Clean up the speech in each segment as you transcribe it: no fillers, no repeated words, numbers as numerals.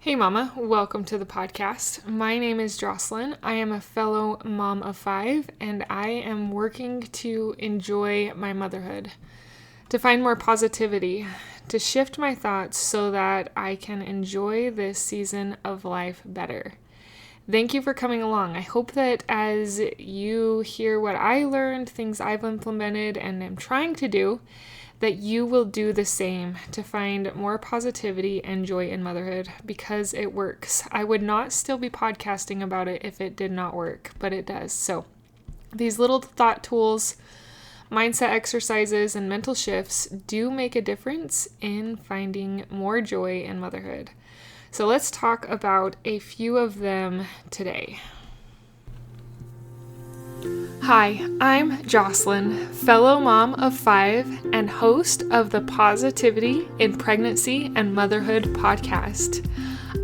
Hey Mama, welcome to the podcast. My name is Jocelyn. I am a fellow mom of 5, and I am working to enjoy my motherhood, to find more positivity, to shift my thoughts so that I can enjoy this season of life better. Thank you for coming along. I hope that as you hear what I learned, things I've implemented and am trying to do, that you will do the same to find more positivity and joy in motherhood because it works. I would not still be podcasting about it if it did not work, but it does. So these little thought tools, mindset exercises, and mental shifts do make a difference in finding more joy in motherhood. So let's talk about a few of them today. Hi, I'm Jocelyn, fellow mom of 5 and host of the Positivity in Pregnancy and Motherhood podcast.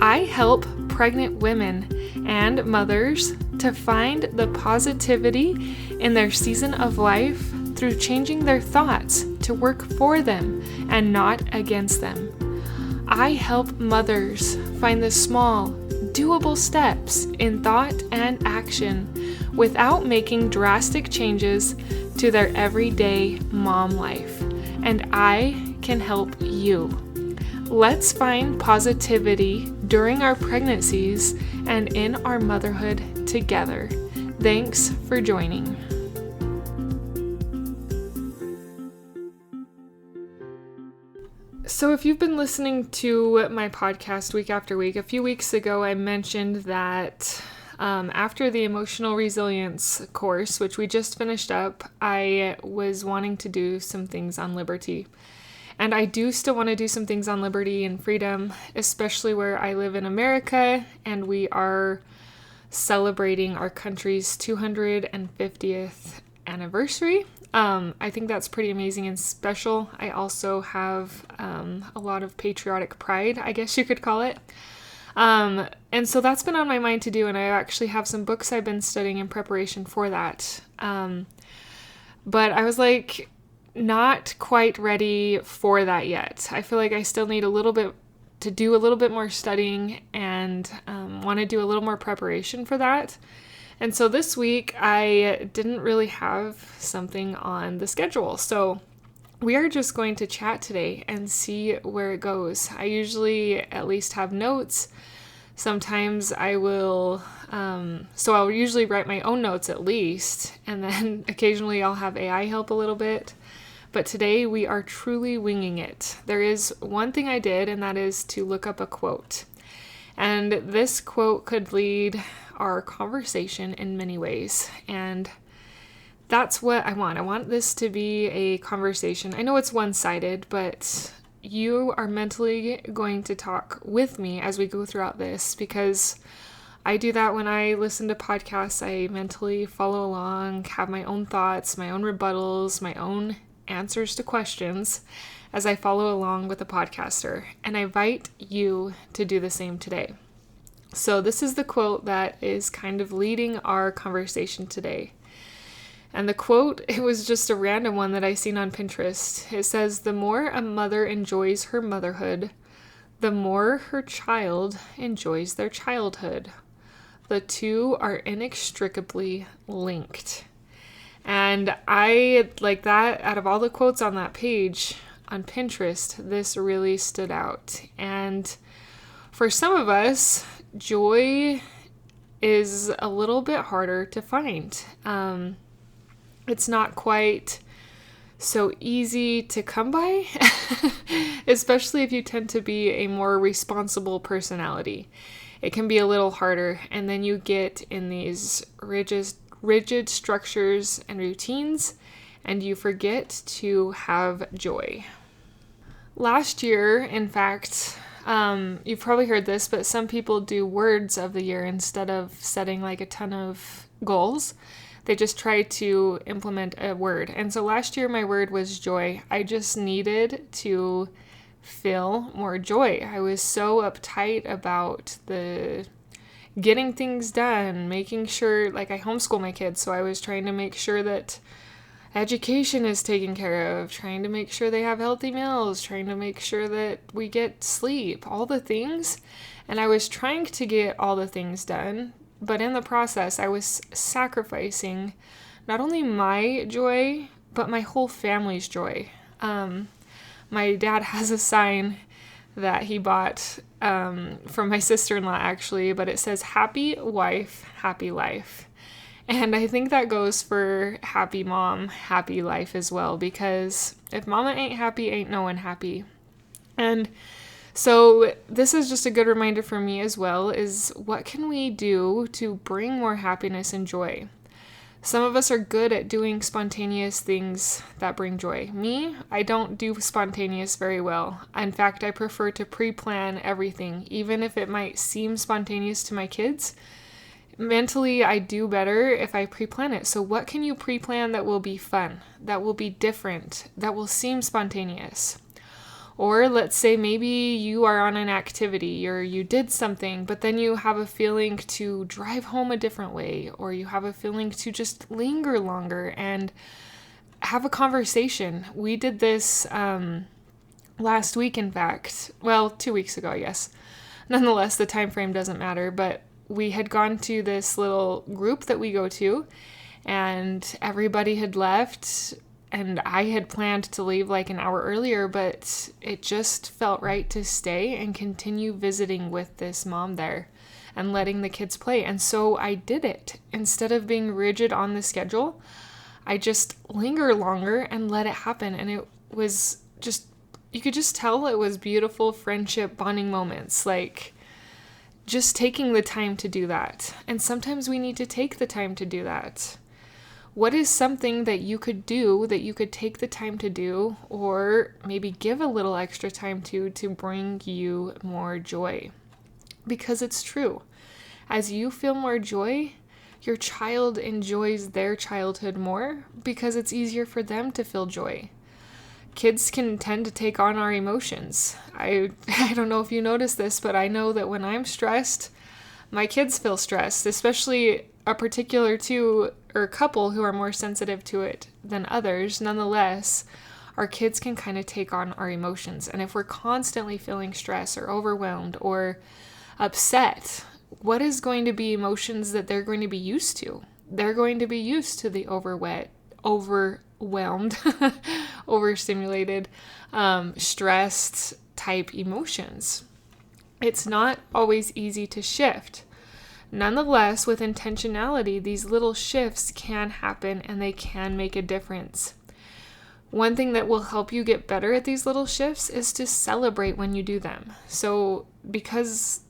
I help pregnant women and mothers to find the positivity in their season of life through changing their thoughts to work for them and not against them. I help mothers find the small, doable steps in thought and action without making drastic changes to their everyday mom life. And I can help you. Let's find positivity during our pregnancies and in our motherhood together. Thanks for joining. So if you've been listening to my podcast week after week, a few weeks ago I mentioned that after the emotional resilience course, which we just finished up, I was wanting to do some things on liberty. And I do still want to do some things on liberty and freedom, especially where I live in America and we are celebrating our country's 250th anniversary. I think that's pretty amazing and special. I also have a lot of patriotic pride, I guess you could call it. And so that's been on my mind to do, and I actually have some books I've been studying in preparation for that. But I was like, not quite ready for that yet. I feel like I still need to do a little bit more studying and want to do a little more preparation for that. And so this week I didn't really have something on the schedule. So we are just going to chat today and see where it goes. I usually at least have notes. Sometimes I will, so I'll usually write my own notes at least, and then occasionally I'll have AI help a little bit. But today we are truly winging it. There is one thing I did, and that is to look up a quote. And this quote could lead our conversation in many ways. And that's what I want. I want this to be a conversation. I know it's one-sided, but you are mentally going to talk with me as we go throughout this, because I do that when I listen to podcasts. I mentally follow along, have my own thoughts, my own rebuttals, my own answers to questions as I follow along with a podcaster. And I invite you to do the same today. So this is the quote that is kind of leading our conversation today. And the quote, it was just a random one that I seen on Pinterest. It says, "The more a mother enjoys her motherhood, the more her child enjoys their childhood. The two are inextricably linked." And I like that. Out of all the quotes on that page on Pinterest, this really stood out. And for some of us, joy is a little bit harder to find. It's not quite so easy to come by, especially if you tend to be a more responsible personality. It can be a little harder, and then you get in these rigid structures and routines, and you forget to have joy. Last year, in fact, you've probably heard this, but some people do words of the year instead of setting like a ton of goals. They just try to implement a word. And so last year my word was joy. I just needed to feel more joy. I was so uptight about the getting things done, making sure, like I homeschool my kids, so I was trying to make sure that education is taken care of, trying to make sure they have healthy meals, trying to make sure that we get sleep, all the things. And I was trying to get all the things done, but in the process, I was sacrificing not only my joy, but my whole family's joy. My dad has a sign that he bought from my sister-in-law, actually, but it says, "Happy wife, happy life." And I think that goes for happy mom, happy life as well, because if mama ain't happy, ain't no one happy. And so this is just a good reminder for me as well, is what can we do to bring more happiness and joy? Some of us are good at doing spontaneous things that bring joy. Me, I don't do spontaneous very well. In fact, I prefer to pre-plan everything, even if it might seem spontaneous to my kids. Mentally, I do better if I pre-plan it. So what can you pre-plan that will be fun, that will be different, that will seem spontaneous? Or let's say maybe you are on an activity or you did something, but then you have a feeling to drive home a different way, or you have a feeling to just linger longer and have a conversation. We did this last week, in fact. Well, 2 weeks ago, I guess. Nonetheless, the time frame doesn't matter, but we had gone to this little group that we go to, and everybody had left. And I had planned to leave like an hour earlier, but it just felt right to stay and continue visiting with this mom there and letting the kids play. And so I did it. Instead of being rigid on the schedule, I just lingered longer and let it happen. And it was just, you could just tell it was beautiful friendship bonding moments, like just taking the time to do that. And sometimes we need to take the time to do that. What is something that you could do, that you could take the time to do, or maybe give a little extra time to bring you more joy? Because it's true. As you feel more joy, your child enjoys their childhood more because it's easier for them to feel joy. Kids can tend to take on our emotions. I don't know if you notice this, but I know that when I'm stressed, my kids feel stressed, especially a particular two or couple who are more sensitive to it than others. Nonetheless, our kids can kind of take on our emotions. And if we're constantly feeling stress or overwhelmed or upset, what is going to be emotions that they're going to be used to? They're going to be used to the overwhelmed, overstimulated, stressed type emotions. It's not always easy to shift. Nonetheless, with intentionality, these little shifts can happen and they can make a difference. One thing that will help you get better at these little shifts is to celebrate when you do them. So because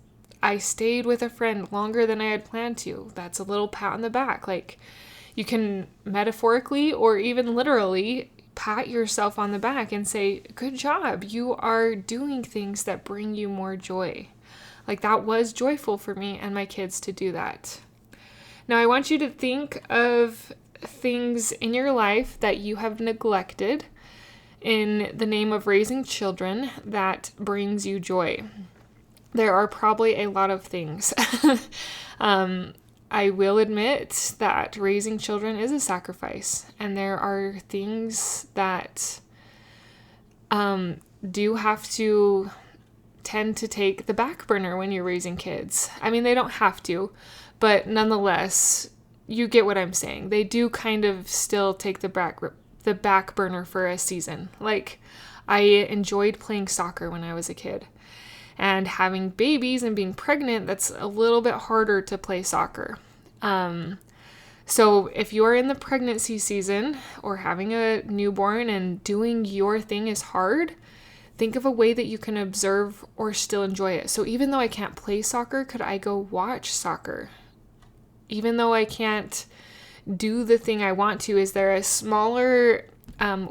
I stayed with a friend longer than I had planned to, that's a little pat on the back. Like, you can metaphorically or even literally pat yourself on the back and say, good job, you are doing things that bring you more joy. Like, that was joyful for me and my kids to do that. Now, I want you to think of things in your life that you have neglected in the name of raising children that brings you joy. There are probably a lot of things. I will admit that raising children is a sacrifice, and there are things that do have to tend to take the back burner when you're raising kids. I mean, they don't have to, but nonetheless, you get what I'm saying. They do kind of still take the back burner for a season. Like, I enjoyed playing soccer when I was a kid. And having babies and being pregnant, that's a little bit harder to play soccer. So if you're in the pregnancy season or having a newborn and doing your thing is hard, think of a way that you can observe or still enjoy it. So even though I can't play soccer, could I go watch soccer? Even though I can't do the thing I want to, is there a smaller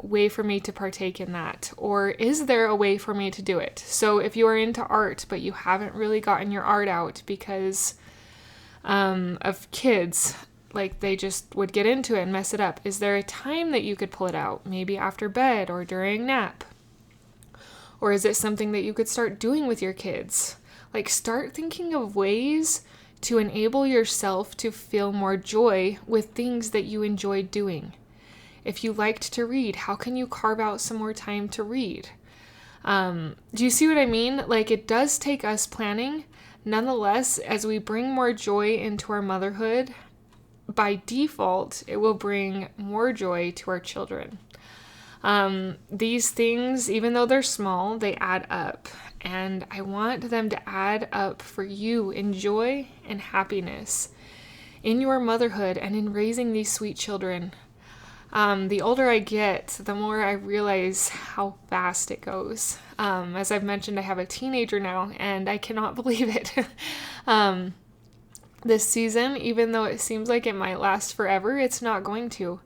way for me to partake in that? Or is there a way for me to do it? So if you are into art, but you haven't really gotten your art out because of kids, like they just would get into it and mess it up, is there a time that you could pull it out? Maybe after bed or during nap? Or is it something that you could start doing with your kids? Like, start thinking of ways to enable yourself to feel more joy with things that you enjoy doing. If you liked to read, how can you carve out some more time to read? Do you see what I mean? Like, it does take us planning. Nonetheless, as we bring more joy into our motherhood, by default, it will bring more joy to our children. These things, even though they're small, they add up. And I want them to add up for you in joy and happiness in your motherhood and in raising these sweet children. The older I get, the more I realize how fast it goes. As I've mentioned, I have a teenager now, and I cannot believe it. This season, even though it seems like it might last forever, it's not going to.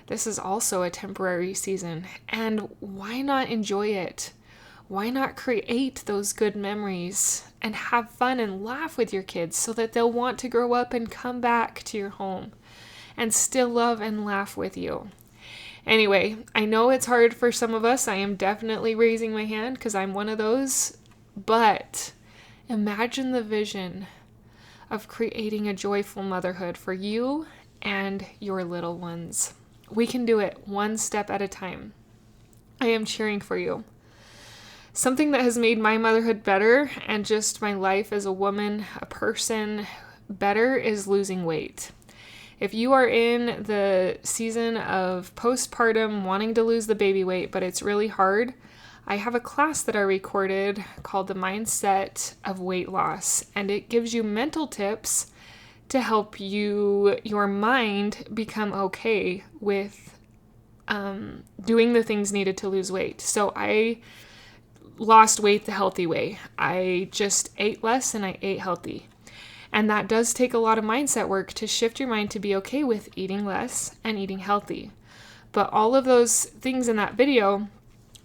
This is also a temporary season, and why not enjoy it? Why not create those good memories and have fun and laugh with your kids so that they'll want to grow up and come back to your home and still love and laugh with you? Anyway, I know it's hard for some of us. I am definitely raising my hand because I'm one of those. But imagine the vision of creating a joyful motherhood for you and your little ones. We can do it one step at a time. I am cheering for you. Something that has made my motherhood better and just my life as a woman, a person, better is losing weight. If you are in the season of postpartum, wanting to lose the baby weight, but it's really hard, I have a class that I recorded called The Mindset of Weight Loss, and it gives you mental tips to help your mind become okay with doing the things needed to lose weight. So I lost weight the healthy way. I just ate less and I ate healthy. And that does take a lot of mindset work to shift your mind to be okay with eating less and eating healthy. But all of those things in that video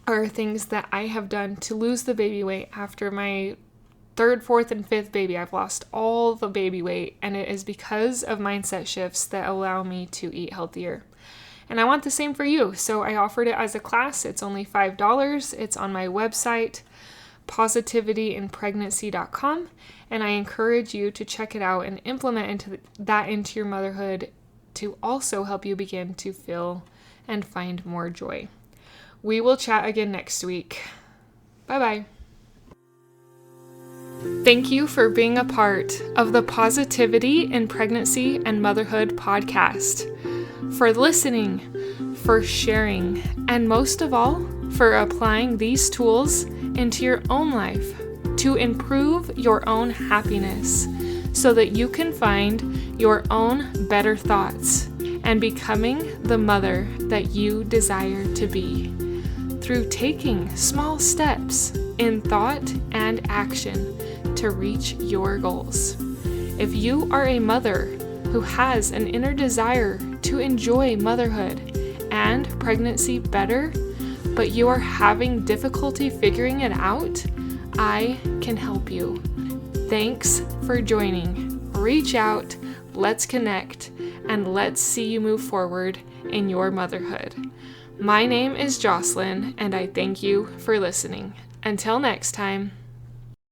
are things that I have done to lose the baby weight after my 3rd, 4th, and 5th baby. I've lost all the baby weight, and it is because of mindset shifts that allow me to eat healthier. And I want the same for you. So I offered it as a class. It's only $5. It's on my website, positivityinpregnancy.com. And I encourage you to check it out and implement into your motherhood to also help you begin to feel and find more joy. We will chat again next week. Bye-bye. Thank you for being a part of the Positivity in Pregnancy and Motherhood podcast, for listening, for sharing, and most of all, for applying these tools into your own life to improve your own happiness so that you can find your own better thoughts and becoming the mother that you desire to be through taking small steps in thought and action to reach your goals. If you are a mother who has an inner desire to enjoy motherhood and pregnancy better, but you are having difficulty figuring it out, I can help you. Thanks for joining. Reach out, let's connect, and let's see you move forward in your motherhood. My name is Jocelyn, and I thank you for listening. Until next time.